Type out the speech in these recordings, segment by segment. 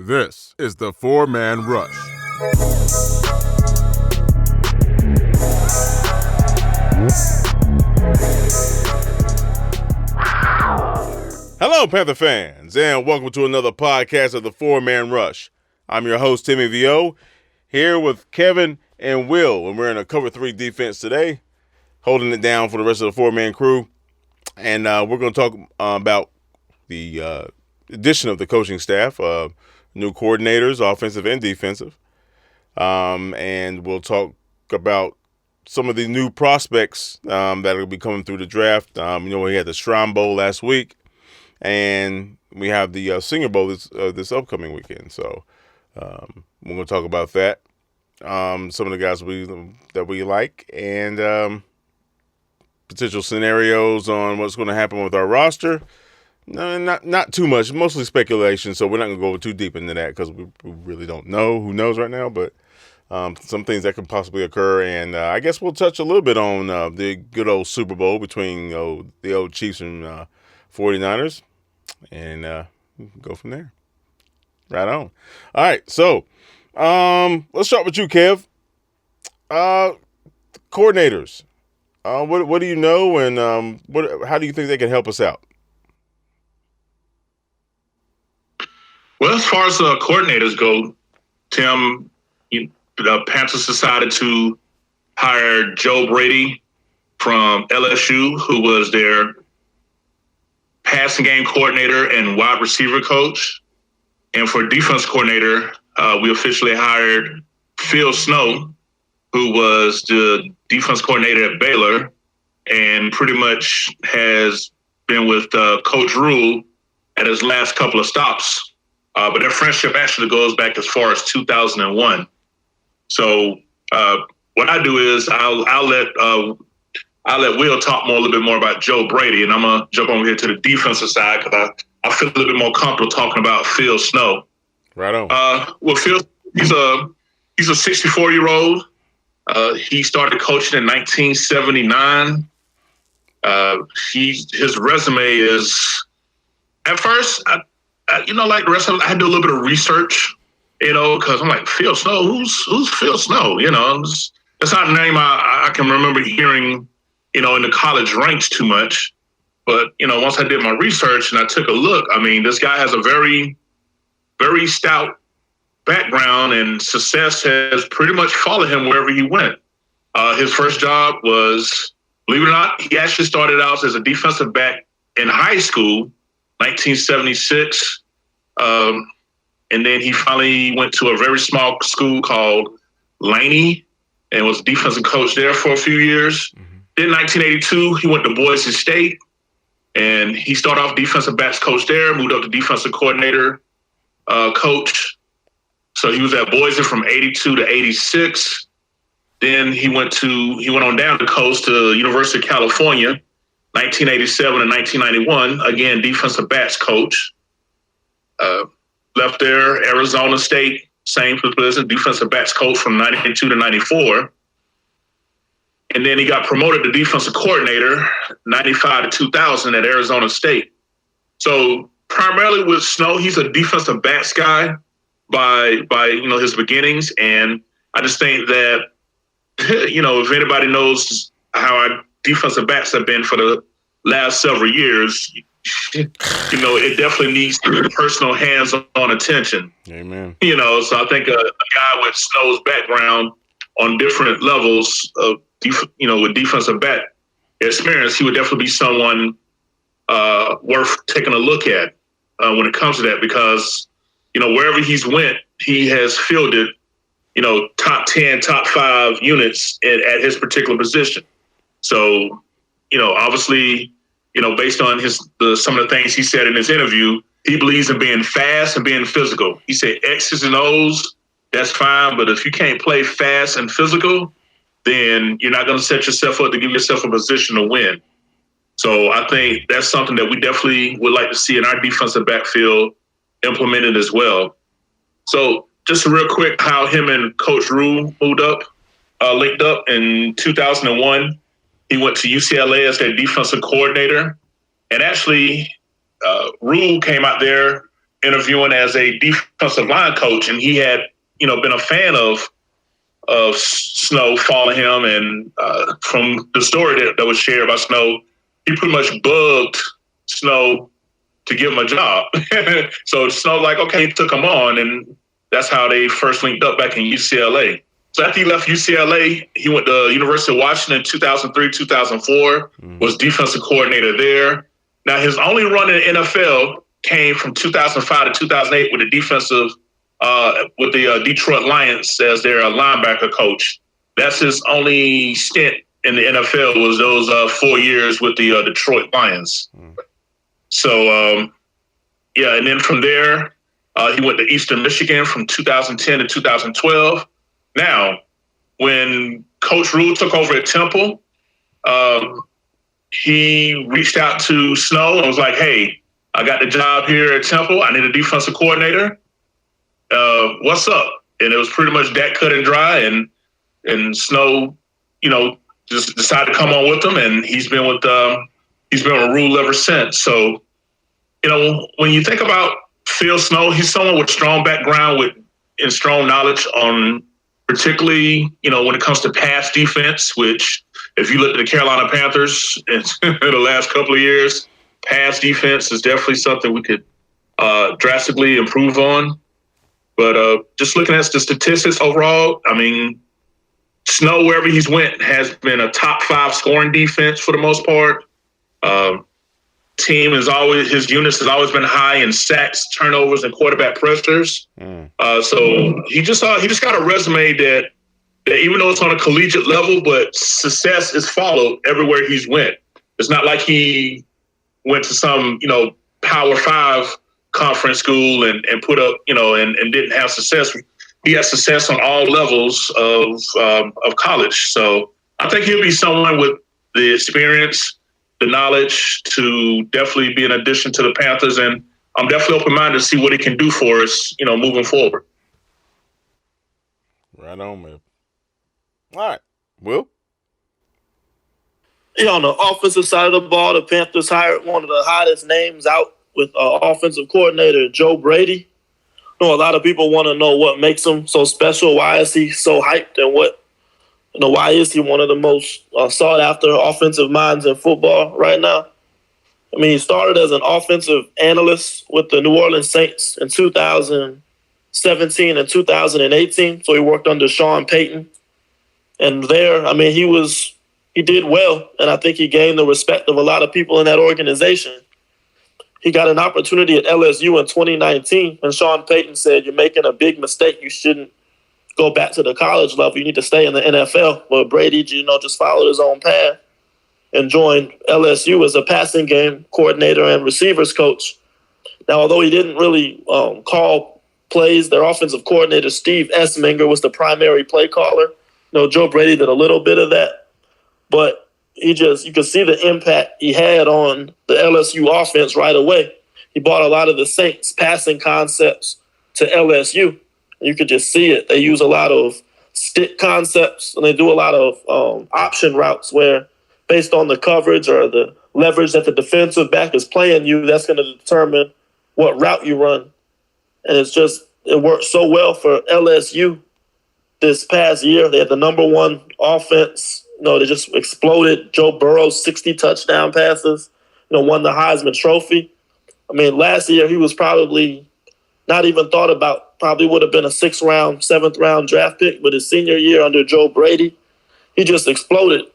This is the Four-Man Rush. Hello, Panther fans, and welcome to another podcast of the Four-Man Rush. I'm your host, Timmy V.O., here with Kevin and Will, and we're in a cover 3 defense today, holding it down for the rest of the four-man crew. And we're going to talk about the addition of the coaching staff, new coordinators, offensive and defensive. And we'll talk about some of the new prospects that will be coming through the draft. We had the Shrine Bowl last week, and we have the Senior Bowl this upcoming weekend. So we're going to talk about that. Some of the guys that we like, and potential scenarios on what's going to happen with our roster. No, not too much. Mostly speculation, so we're not going to go too deep into that because we really don't know. Who knows right now? But some things that could possibly occur, and I guess we'll touch a little bit on the good old Super Bowl between the old Chiefs and 49ers, and go from there. Right on. All right, so let's start with you, Kev. Coordinators. What do you know, and how do you think they can help us out? Well, as far as coordinators go, Tim, the Panthers decided to hire Joe Brady from LSU, who was their passing game coordinator and wide receiver coach. And for defense coordinator, we officially hired Phil Snow, who was the defense coordinator at Baylor and pretty much has been with Coach Rule at his last couple of stops. But their friendship actually goes back as far as 2001. So what I do is I'll let Will talk a little bit more about Joe Brady, and I'm gonna jump over here to the defensive side because I feel a little bit more comfortable talking about Phil Snow. Right on. Well, Phil, he's a 64-year-old. He started coaching in 1979. His resume is, at first, like the rest of them, I had to do a little bit of research, because I'm like, Phil Snow, who's Phil Snow? It's not a name I can remember hearing, in the college ranks too much. But, once I did my research and I took a look, this guy has a very, very stout background, and success has pretty much followed him wherever he went. His first job was, believe it or not, he actually started out as a defensive back in high school, 1976. And then he finally went to a very small school called Laney and was a defensive coach there for a few years. Mm-hmm. Then 1982, he went to Boise State, and he started off defensive backs coach there, moved up to defensive coordinator coach. So he was at Boise from 82 to 86. Then he went on down the coast to University of California, 1987 and 1991, again, defensive backs coach. Left there, Arizona State, same position, defensive backs coach from 92 to 94. And then he got promoted to defensive coordinator, 95 to 2000 at Arizona State. So primarily with Snow, he's a defensive backs guy by his beginnings. And I just think that, if anybody knows how our defensive backs have been for the last several years, it definitely needs personal hands-on attention. Amen. So I think a guy with Snow's background on different levels of, with defensive back experience, he would definitely be someone worth taking a look at when it comes to that, because, wherever he's went, he has fielded, top 10, top 5 units at his particular position. So, obviously, based on some of the things he said in his interview, he believes in being fast and being physical. He said X's and O's, that's fine, but if you can't play fast and physical, then you're not going to set yourself up to give yourself a position to win. So I think that's something that we definitely would like to see in our defensive backfield implemented as well. So just real quick, how him and Coach Rule linked up in 2001. He went to UCLA as their defensive coordinator. And actually, Rule came out there interviewing as a defensive line coach, and he had, been a fan of Snow, following him, and from the story that was shared by Snow, he pretty much bugged Snow to give him a job. So Snow okay, he took him on, and that's how they first linked up back in UCLA. So after he left UCLA, he went to University of Washington in 2003, 2004, was defensive coordinator there. Now, his only run in the NFL came from 2005 to 2008 with the defensive, with the Detroit Lions as their linebacker coach. That's his only stint in the NFL, was those 4 years with the Detroit Lions. So, and then from there, he went to Eastern Michigan from 2010 to 2012. Now, when Coach Rule took over at Temple, he reached out to Snow and was like, "Hey, I got the job here at Temple. I need a defensive coordinator. What's up?" And it was pretty much that cut and dry. And Snow, just decided to come on with him, and he's been with Rule ever since. So, when you think about Phil Snow, he's someone with strong background and strong knowledge on, particularly, when it comes to pass defense, which if you look at the Carolina Panthers in the last couple of years, pass defense is definitely something we could drastically improve on. But just looking at the statistics overall, I mean, Snow, wherever he's went, has been a top 5 scoring defense for the most part. His units has always been high in sacks, turnovers, and quarterback pressures. So he just got a resume that even though it's on a collegiate level, but success is followed everywhere he's went. It's not like he went to some, Power 5 conference school and put up, and didn't have success. He has success on all levels of college. So I think he'll be someone with the experience, the knowledge to definitely be an addition to the Panthers. And I'm definitely open-minded to see what he can do for us, moving forward. Right on, man. All right. Will? On the offensive side of the ball, the Panthers hired one of the hottest names out with offensive coordinator Joe Brady. A lot of people want to know what makes him so special. Why is he so hyped, and why is he one of the most sought-after offensive minds in football right now? I mean, he started as an offensive analyst with the New Orleans Saints in 2017 and 2018. So he worked under Sean Payton. And there, I mean, he did well, and I think he gained the respect of a lot of people in that organization. He got an opportunity at LSU in 2019, and Sean Payton said, "You're making a big mistake. You shouldn't go back to the college level. You need to stay in the NFL." But Brady, just followed his own path and joined LSU as a passing game coordinator and receivers coach. Now, although he didn't really call plays, their offensive coordinator, Steve Esminger, was the primary play caller. Joe Brady did a little bit of that, but you could see the impact he had on the LSU offense right away. He brought a lot of the Saints passing concepts to LSU. You could just see it. They use a lot of stick concepts, and they do a lot of option routes where, based on the coverage or the leverage that the defensive back is playing you, that's going to determine what route you run. And it worked so well for LSU this past year. They had the number 1 offense. They just exploded. Joe Burrow's 60 touchdown passes, won the Heisman Trophy. I mean, last year he was probably not even thought about, probably would have been a 6th round, 7th round draft pick, but his senior year under Joe Brady, he just exploded.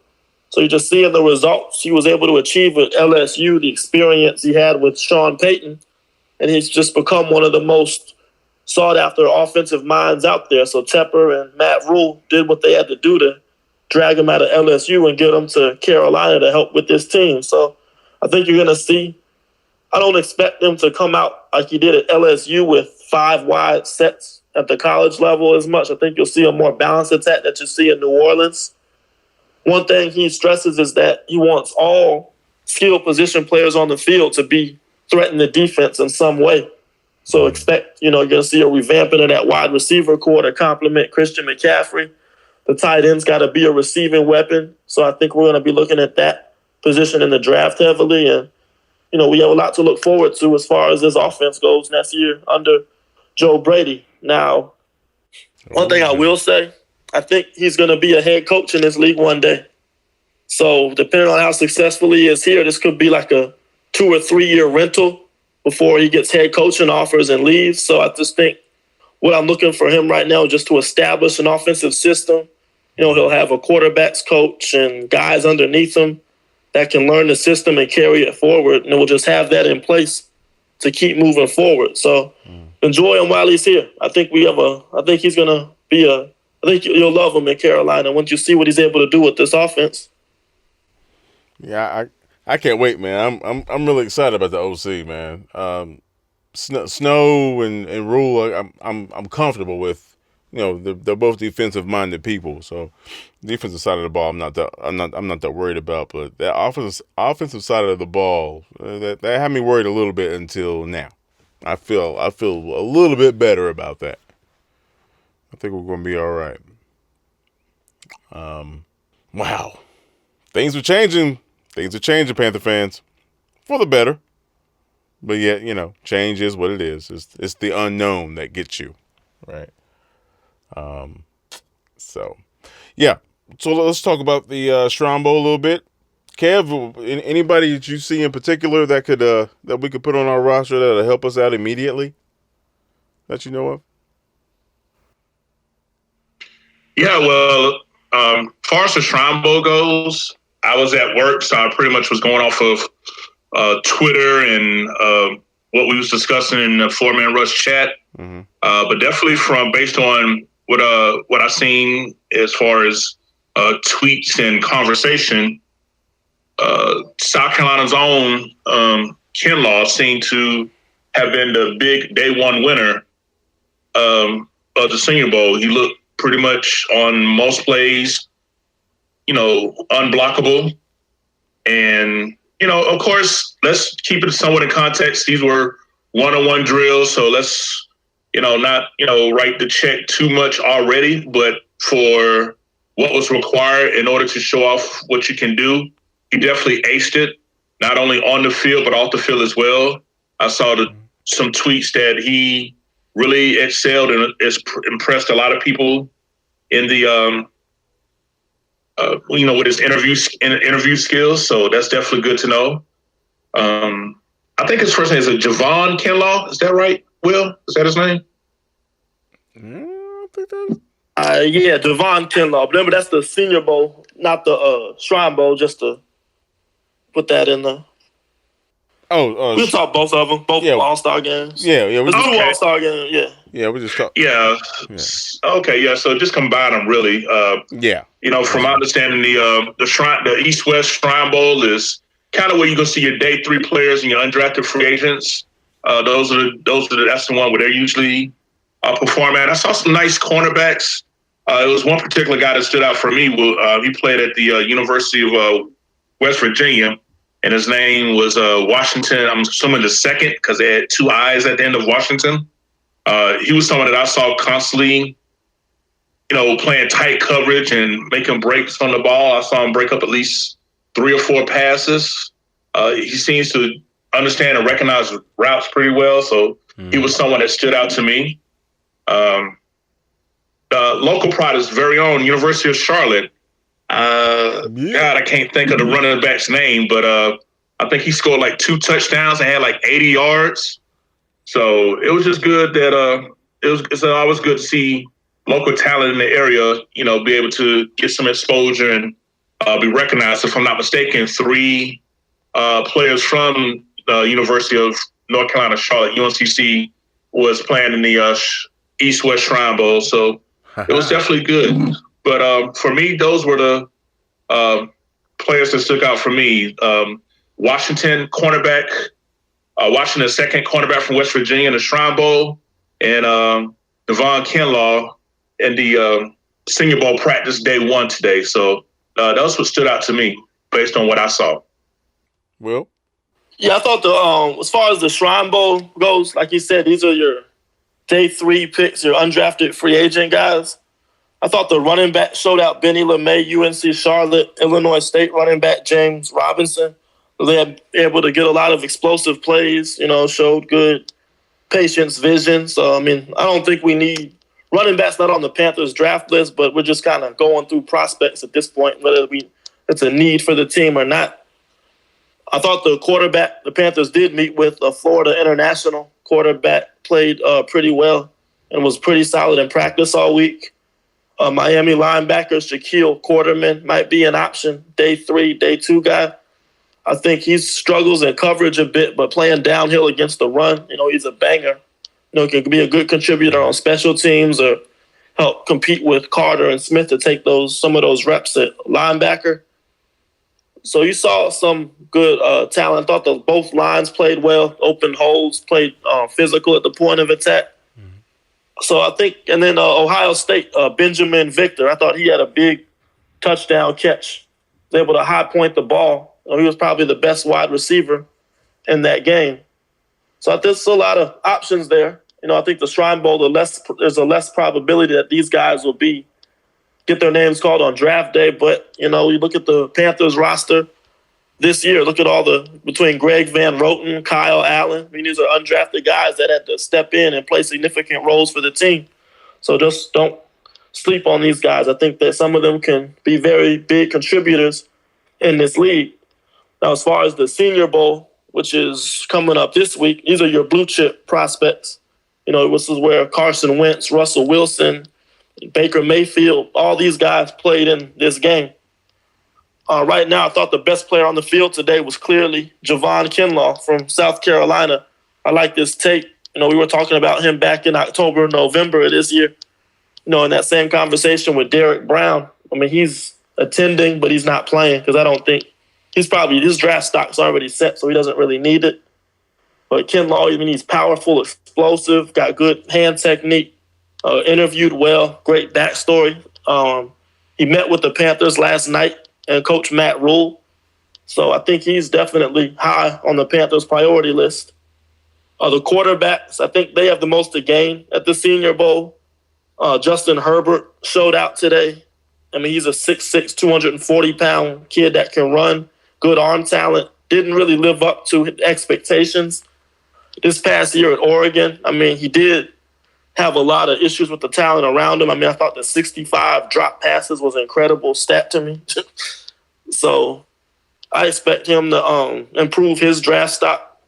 So you're just seeing the results he was able to achieve with LSU, the experience he had with Sean Payton, and he's just become one of the most sought-after offensive minds out there. So Tepper and Matt Rule did what they had to do to drag him out of LSU and get him to Carolina to help with this team. So I think you're going to see, I don't expect them to come out like he did at LSU with 5 wide sets at the college level as much. I think you'll see a more balanced attack that you see in New Orleans. One thing he stresses is that he wants all skilled position players on the field to be threatening the defense in some way. So expect, you're going to see a revamping of that wide receiver core to complement Christian McCaffrey. The tight end's got to be a receiving weapon. So I think we're going to be looking at that position in the draft heavily. And, we have a lot to look forward to as far as this offense goes next year under Joe Brady. Now, one thing I will say, I think he's going to be a head coach in this league one day. So depending on how successful he is here, this could be like a 2 or 3 year rental before he gets head coaching offers and leaves. So I just think what I'm looking for him right now is just to establish an offensive system. He'll have a quarterbacks coach and guys underneath him that can learn the system and carry it forward. And we'll just have that in place to keep moving forward. So enjoy him while he's here. I think he's going to be I think you'll love him in Carolina once you see what he's able to do with this offense. Yeah, I can't wait, man. I'm really excited about the OC, man. Snow and Rule, I'm comfortable with. They're both defensive minded people, so defensive side of the ball I'm not that worried about. But that offensive side of the ball that had me worried a little bit until now. I feel a little bit better about that. I think we're going to be all right. Wow, things are changing. Things are changing, Panther fans, for the better. But yet, change is what it is. It's the unknown that gets you, right? So let's talk about the Shrine Bowl a little bit. Kev, anybody that you see in particular that could that we could put on our roster that'll help us out immediately that you know of? Yeah, well, as far as the Shrine Bowl goes, I was at work, so I pretty much was going off of Twitter and what we was discussing in the 4-Man Rush chat. Mm-hmm. But definitely based on what I seen as far as tweets and conversation, South Carolina's own Kinlaw seemed to have been the big day one winner of the Senior Bowl. He looked pretty much on most plays, unblockable. And, of course, let's keep it somewhat in context. These were one-on-one drills, so let's, not, write the check too much already, but for what was required in order to show off what you can do, he definitely aced it, not only on the field, but off the field as well. I saw some tweets that he really excelled and impressed a lot of people in the, with his interview skills. So that's definitely good to know. I think his first name is Javon Kinlaw. Is that right, Will? Is that his name? I think that is. Yeah, Javon Kinlaw. Remember, that's the Senior Bowl, not the Shrine Bowl, just to put that in there. We'll talk both of them, both All-Star games. Yeah. All-Star games, yeah. Yeah, we just talk. Yeah. Okay, yeah. So just combine them, really. From my understanding, the East-West Shrine Bowl is kind of where you're gonna see your day 3 players and your undrafted free agents. That's the one where they're usually perform at. I saw some nice cornerbacks. It was one particular guy that stood out for me. He played at the University of West Virginia, and his name was Washington. I'm assuming the second because they had 2 I's at the end of Washington. He was someone that I saw constantly, playing tight coverage and making breaks on the ball. I saw him break up at least 3 or 4 passes. He seems to understand and recognize routes pretty well. So he was someone that stood out to me. Local Prode's very own University of Charlotte. God, I can't think of the running back's name, but I think he scored like 2 touchdowns and had like 80 yards. So it was just good that it's always good to see local talent in the area, be able to get some exposure and be recognized. If I'm not mistaken, 3 players from the University of North Carolina, Charlotte, UNCC, was playing in the East-West Shrine Bowl. So it was definitely good. But for me, those were the players that stuck out for me. Washington cornerback, Washington second cornerback from West Virginia in the Shrine Bowl, and Javon Kinlaw in the Senior Bowl practice day 1 today. So that's what stood out to me based on what I saw. Will? Yeah, I thought as far as the Shrine Bowl goes, like you said, these are your day 3 picks, your undrafted free agent guys. I thought the running back showed out Benny LeMay, UNC Charlotte, Illinois State running back James Robinson. They're able to get a lot of explosive plays, showed good patience, vision. So, I don't think we need running backs not on the Panthers draft list, but we're just kind of going through prospects at this point, whether it's a need for the team or not. I thought the quarterback the Panthers did meet with, a Florida international quarterback, played pretty well and was pretty solid in practice all week. Miami linebacker Shaquille Quarterman might be an option, day 3, day 2 guy. I think he struggles in coverage a bit, but playing downhill against the run, he's a banger. Can be a good contributor on special teams or help compete with Carter and Smith to take some of those reps at linebacker. So you saw some good talent. I thought both lines played well, opened holes, played physical at the point of attack. So I think, and then Ohio State, Benjamin Victor, I thought he had a big touchdown catch. Was able to high point the ball. He was probably the best wide receiver in that game. So I think there's a lot of options there. I think the Shrine Bowl, there's a less probability that these guys will get their names called on draft day. But, you look at the Panthers roster this year, look at between Greg Van Roten, Kyle Allen. These are undrafted guys that had to step in and play significant roles for the team. So just don't sleep on these guys. I think that some of them can be very big contributors in this league. Now, as far as the Senior Bowl, which is coming up this week, these are your blue chip prospects. This is where Carson Wentz, Russell Wilson, Baker Mayfield, all these guys played in this game. Right now, I thought the best player on the field today was clearly Javon Kinlaw from South Carolina. I like this tape. We were talking about him back in October, November of this year. In that same conversation with Derek Brown. He's attending, but he's not playing because I don't think his draft stock's already set, so he doesn't really need it. But Kinlaw, he's powerful, explosive, got good hand technique, interviewed well, great backstory. He met with the Panthers last night and Coach Matt Rule. So I think he's definitely high on the Panthers' priority list. The quarterbacks, I think they have the most to gain at the Senior Bowl. Justin Herbert showed out today. He's a 6'6", 240-pound kid that can run, good arm talent. Didn't really live up to expectations this past year at Oregon. He did have a lot of issues with the talent around him. I thought the 65 drop passes was an incredible stat to me. So I expect him to improve his draft stock,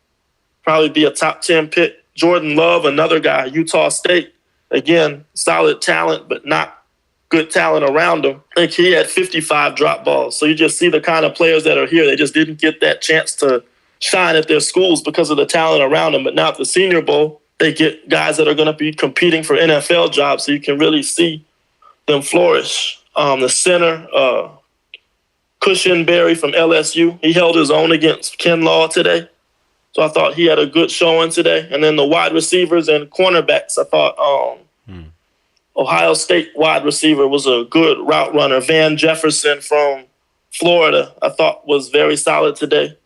probably be a top 10 pick. Jordan Love, another guy, Utah State. Again, solid talent, but not good talent around him. I think he had 55 drop balls. So you just see the kind of players that are here. They just didn't get that chance to shine at their schools because of the talent around them. But now at the Senior Bowl, they get guys that are going to be competing for NFL jobs, so you can really see them flourish. The center, Cushenberry from LSU, he held his own against Kinlaw today. So I thought he had a good showing today. And then the wide receivers and cornerbacks, I thought Ohio State wide receiver was a good route runner. Van Jefferson from Florida, I thought was very solid today.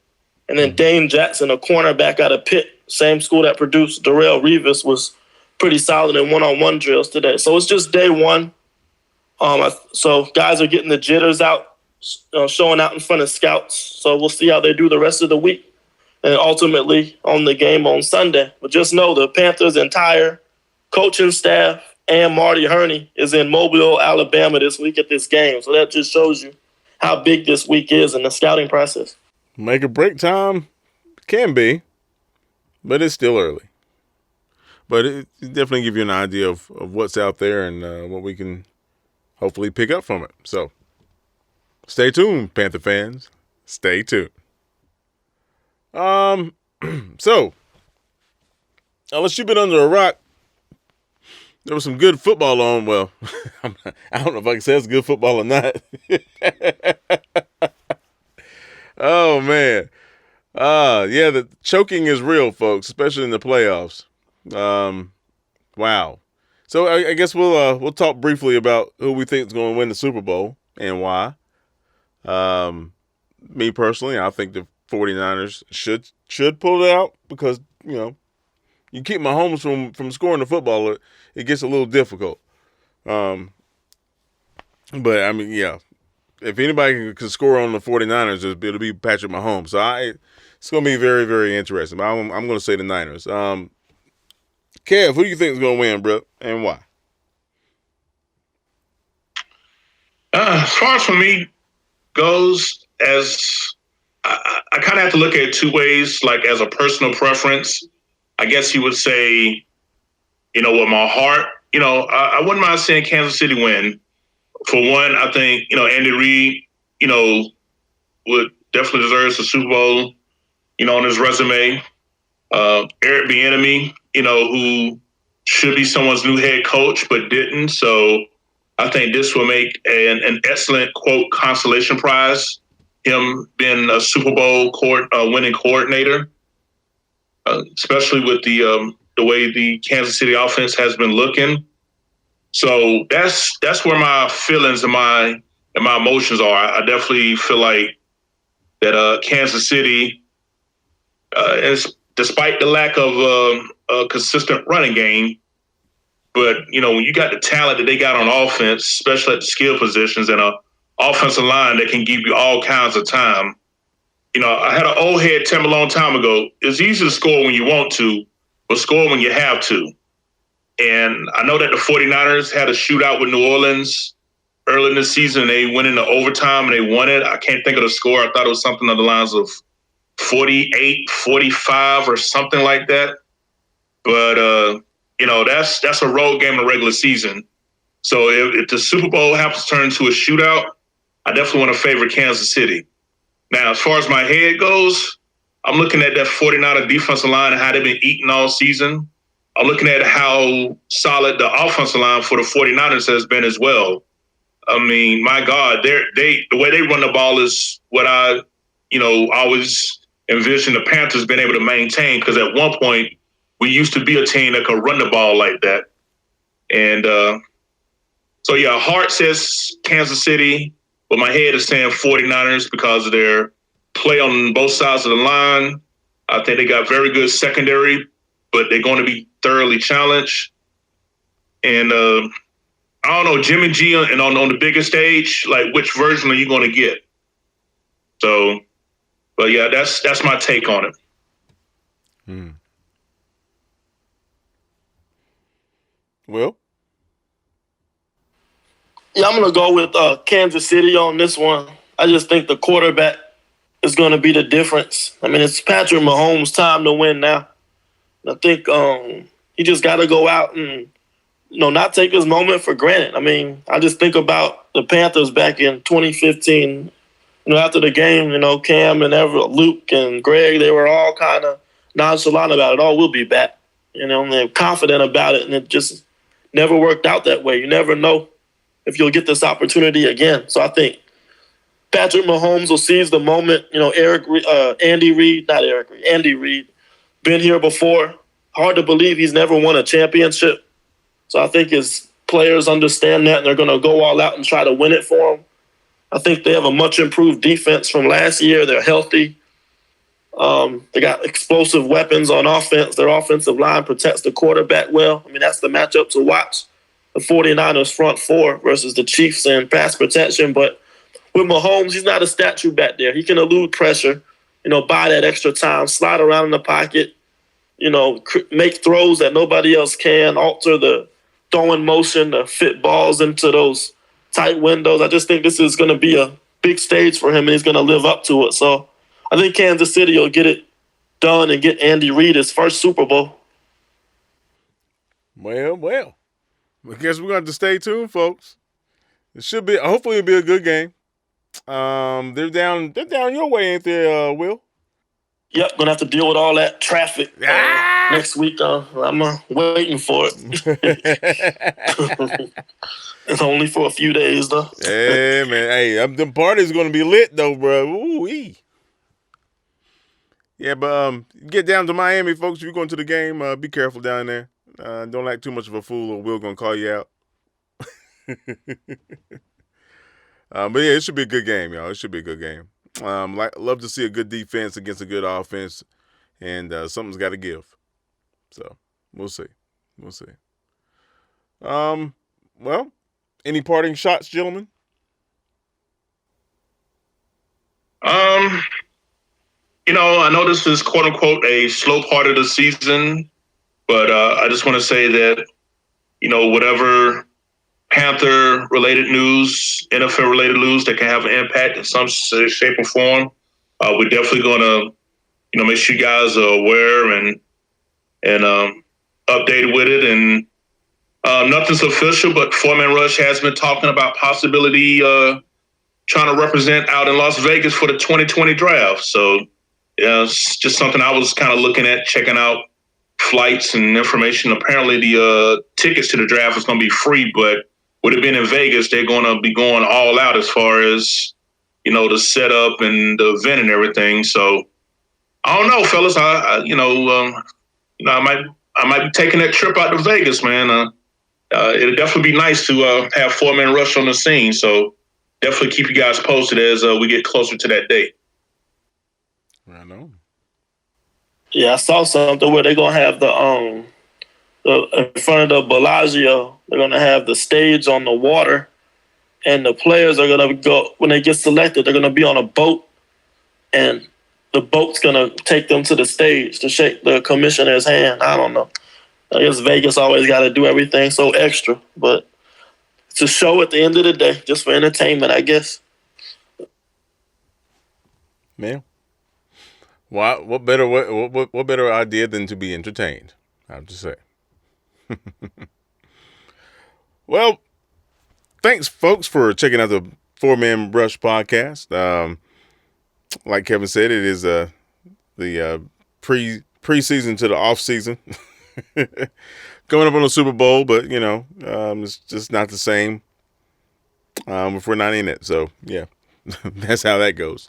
And then Dane Jackson, a cornerback out of Pitt, same school that produced Darrelle Revis, was pretty solid in one-on-one drills today. So it's just day one. So guys are getting the jitters out, showing out in front of scouts. So we'll see how they do the rest of the week and ultimately on the game on Sunday. But just know the Panthers' entire coaching staff and Marty Herney is in Mobile, Alabama this week at this game. So that just shows you how big this week is in the scouting process. Make or break time can be, but it's still early. But it definitely give you an idea of what's out there and what we can hopefully pick up from it. So stay tuned, Panther fans. Stay tuned. So unless you've been under a rock, there was some good football on. Well, I don't know if I can say it's good football or not. Oh, man. Yeah, the choking is real, folks, especially in the playoffs. Wow. So I guess we'll talk briefly about who we think is going to win the Super Bowl and why. Me personally, I think the 49ers should pull it out because, you keep Mahomes from scoring the football, it gets a little difficult. But, yeah, if anybody can score on the 49ers, it'll be Patrick Mahomes. So it's going to be very, very interesting. I'm going to say the Niners. Kev, who do you think is going to win, bro, and why? As far as for me goes, as I kind of have to look at it two ways, like as a personal preference. I guess you would say, with my heart, I wouldn't mind seeing Kansas City win. For one, I think, Andy Reid, would definitely deserves a Super Bowl, on his resume. Eric Bieniemy, who should be someone's new head coach, but didn't. So I think this will make an excellent, quote, consolation prize, him being a Super Bowl winning coordinator, especially with the way the Kansas City offense has been looking. So that's where my feelings and my emotions are. I definitely feel like that Kansas City, is, despite the lack of a consistent running game, but when you got the talent that they got on offense, especially at the skill positions, and a offensive line that can give you all kinds of time. I had an old head tell me a long time ago, it's easy to score when you want to, but score when you have to. And I know that the 49ers had a shootout with New Orleans early in the season. They went into overtime and they won it. I can't think of the score. I thought it was something on the lines of 48-45 or something like that. But, that's a road game in the regular season. So if the Super Bowl happens to turn into a shootout, I definitely want to favor Kansas City. Now, as far as my head goes, I'm looking at that 49er defensive line and how they've been eating all season. I'm looking at how solid the offensive line for the 49ers has been as well. I mean, my God, the way they run the ball is what I, always envisioned the Panthers being able to maintain, because at one point we used to be a team that could run the ball like that. And so, yeah, heart says Kansas City, but my head is saying 49ers because of their play on both sides of the line. I think they got very good secondary, but they're going to be thoroughly challenged. And I don't know, Jimmy G, and on the biggest stage, like, which version are you going to get? So, but yeah, that's my take on it. Well, yeah, I'm going to go with Kansas City on this one. I just think the quarterback is going to be the difference. I mean, it's Patrick Mahomes' time to win now. I think he just got to go out and, not take his moment for granted. I mean, I just think about the Panthers back in 2015. After the game, Cam and Luke and Greg, they were all kind of nonchalant about it. Oh, we'll be back. And they're confident about it, and it just never worked out that way. You never know if you'll get this opportunity again. So I think Patrick Mahomes will seize the moment. Andy Reid, been here before. Hard to believe he's never won a championship. So I think his players understand that, and they're going to go all out and try to win it for him. I think they have a much improved defense from last year. They're healthy. They got explosive weapons on offense. Their offensive line protects the quarterback well. I mean, that's the matchup to watch. The 49ers front four versus the Chiefs in pass protection. But with Mahomes, he's not a statue back there. He can elude pressure, buy that extra time, slide around in the pocket, make throws that nobody else can, alter the throwing motion to fit balls into those tight windows. I just think this is going to be a big stage for him, and he's going to live up to it. So I think Kansas City will get it done and get Andy Reid his first Super Bowl. Well. I guess we're going to have to stay tuned, folks. It should be, hopefully it'll be a good game. They're down your way, ain't they, Will? Yep, gonna have to deal with all that traffic next week. I'm waiting for it. It's only for a few days, though. Hey, man. Hey, them parties going to be lit, though, bro. Ooh-wee. Yeah, but get down to Miami, folks. If you're going to the game, be careful down there. Don't act too much of a fool, or Will going to call you out. But, yeah, it should be a good game, y'all. It should be a good game. Love to see a good defense against a good offense, and something's got to give. So, we'll see. Well, any parting shots, gentlemen? I know this is quote unquote a slow part of the season, but I just want to say that, whatever Panther related news, NFL related news that can have an impact in some shape or form, we're definitely going to, make sure you guys are aware and updated with it. And nothing's official, but Four-Man Rush has been talking about possibility trying to represent out in Las Vegas for the 2020 draft. So, yeah, it's just something I was kind of looking at, checking out flights and information. Apparently, the tickets to the draft is going to be free, but with it being in Vegas, they're going to be going all out as far as, the setup and the event and everything. So, I don't know, fellas. I might be taking that trip out to Vegas, man. It'd definitely be nice to have Four-Man Rush on the scene. So definitely keep you guys posted as we get closer to that date. I know. Yeah, I saw something where they're gonna have the in front of the Bellagio. They're gonna have the stage on the water, and the players are gonna go when they get selected. They're gonna be on a boat, and the boat's gonna take them to the stage to shake the commissioner's hand. I don't know. I guess Vegas always got to do everything so extra, but it's a show at the end of the day, just for entertainment, I guess. Man, what better idea than to be entertained? I have to say. Well, thanks, folks, for checking out the Four-Man Rush podcast. Like Kevin said, it is the preseason to the off season. Coming up on the Super Bowl, but it's just not the same if we're not in it. So yeah, that's how that goes.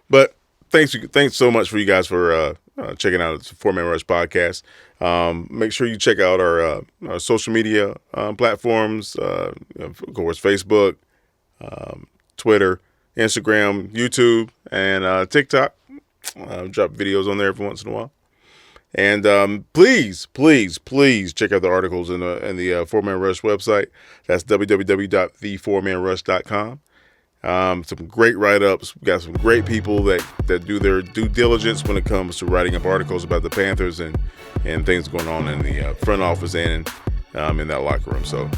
But thanks so much for you guys for checking out the Four-Man Rush podcast. Make sure you check out our social media platforms. Of course, Facebook, Twitter, Instagram, YouTube, and TikTok. Drop videos on there every once in a while. And please check out the articles in the Four-Man Rush website. That's www.thefourmanrush.com. Some great write-ups. We got some great people that do their due diligence when it comes to writing up articles about the Panthers and things going on in the front office and in that locker room. So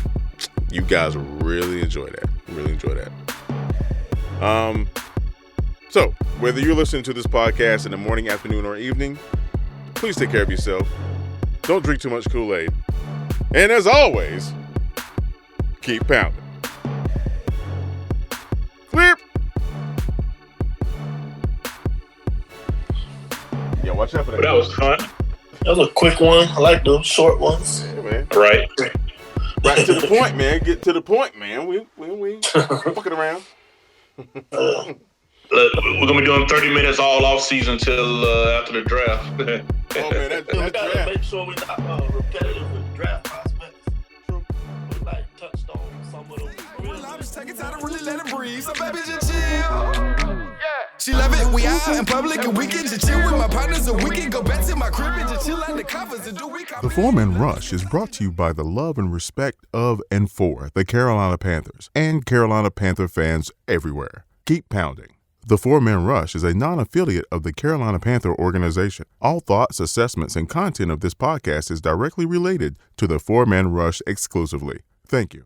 you guys will really enjoy that. So whether you're listening to this podcast in the morning, afternoon, or evening, please take care of yourself. Don't drink too much Kool-Aid. And as always, keep pounding. Clear. Yeah, watch out for that. That was fun. That was a quick one. I like those short ones. Yeah, man. Right. Right to the point, man. Get to the point, man. We fucking around. We're gonna be doing 30 minutes all off season till after the draft. Oh man, that We gotta draft. make sure we're not repetitive with draft prospects. We like touched on some of them. Well, I'm just taking time to really let it breathe. So baby, just chill. She love it. We out in public and we can just chill with my partners, and we can go back to my crib and just chill out the covers and do we. The Four-Man Rush is brought to you by the love and respect of and for the Carolina Panthers and Carolina Panther fans everywhere. Keep pounding. The Four-Man Rush is a non-affiliate of the Carolina Panther organization. All thoughts, assessments, and content of this podcast is directly related to the Four-Man Rush exclusively. Thank you.